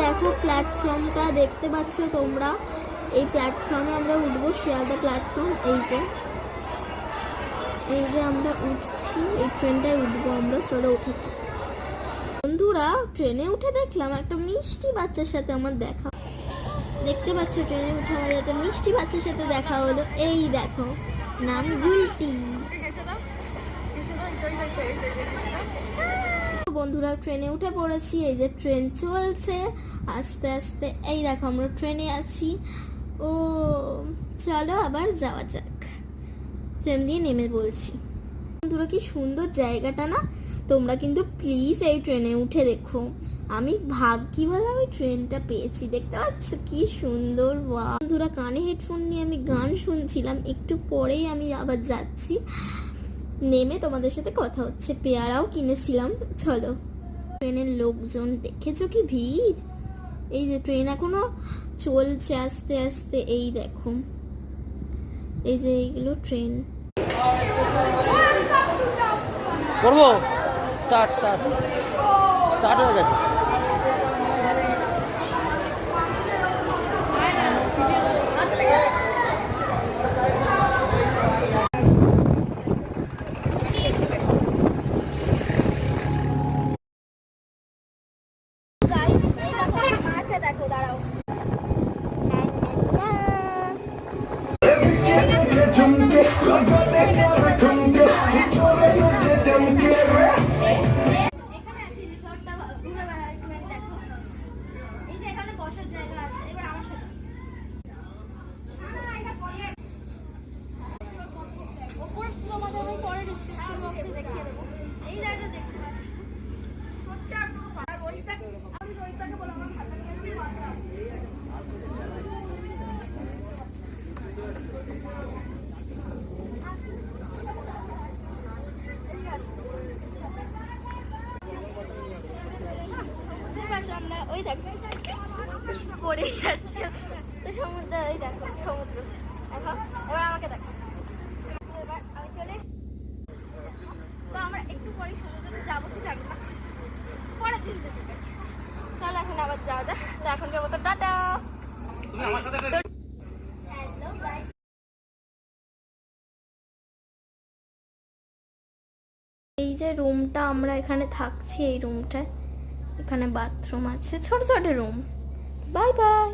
দেখো প্ল্যাটফর্মটা দেখতে পাচ্ছ তোমরা, এই প্ল্যাটফর্মে আমরা উঠবো, শিয়ালদা প্ল্যাটফর্ম। এই যে আমরা উঠছি, এই ট্রেনটায় উঠবো আমরা। চলো উঠে যাক বন্ধুরা। ট্রেনে উঠে দেখলাম একটা মিষ্টি বাচ্চার সাথে আমার দেখা। দেখতে পাচ্ছ ট্রেনে উঠে আমার একটা মিষ্টি বাচ্চার সাথে দেখা হলো। এই দেখো, নাম গুলটি। বন্ধুরা ট্রেনে উঠে পড়েছি, এই যে ট্রেন চলছে আস্তে আস্তে। এই দেখো আমরা ট্রেনে আছি। ও চলো আবার যাওয়া যাক। ট্রেন দিয়ে নেমে বলছি। বন্ধুরা কি সুন্দর জায়গাটা না? তোমরা কিন্তু প্লিজ এই ট্রেনে উঠে দেখো। আমি ভাগ্যি বলে আমি ট্রেনটা পেয়েছি। দেখতে পাচ্ছ কি সুন্দর। বন্ধুরা কানে হেডফোন নিয়ে আমি গান শুনছিলাম। একটু পরেই আমি আবার যাচ্ছি, নেমে তোমাদের সাথে কথা হচ্ছে। পেয়ারাও কিনেছিলাম। চলো। ট্রেনের লোকজন দেখেছো কি ভিড়। এই যে ট্রেন এখনো চলছে আস্তে আস্তে। এই দেখো, এই যে এইগুলো ট্রেন। করবো স্টার্ট স্টার্ট স্টার্ট হয়ে গেছে। দেখো দাঁড়াও। আমরা ওই দেখো পড়ে যাচ্ছে সমুদ্র। ওই দেখো সমুদ্র। এখন এবার আমাকে দেখো। এবার আমি চলে তো আমরা একটু পরে সমুদ্রে যাবো কি যাবো না, পরের দিন যেতে পারি। চল এখন আবার যাওয়া যাক। তো এখন যাবো তো টাটা। এই যে রুমটা আমরা এখানে থাকছি, এই রুমটায় এখানে বাথরুম আছে, ছোট ছোট রুম। Bye bye.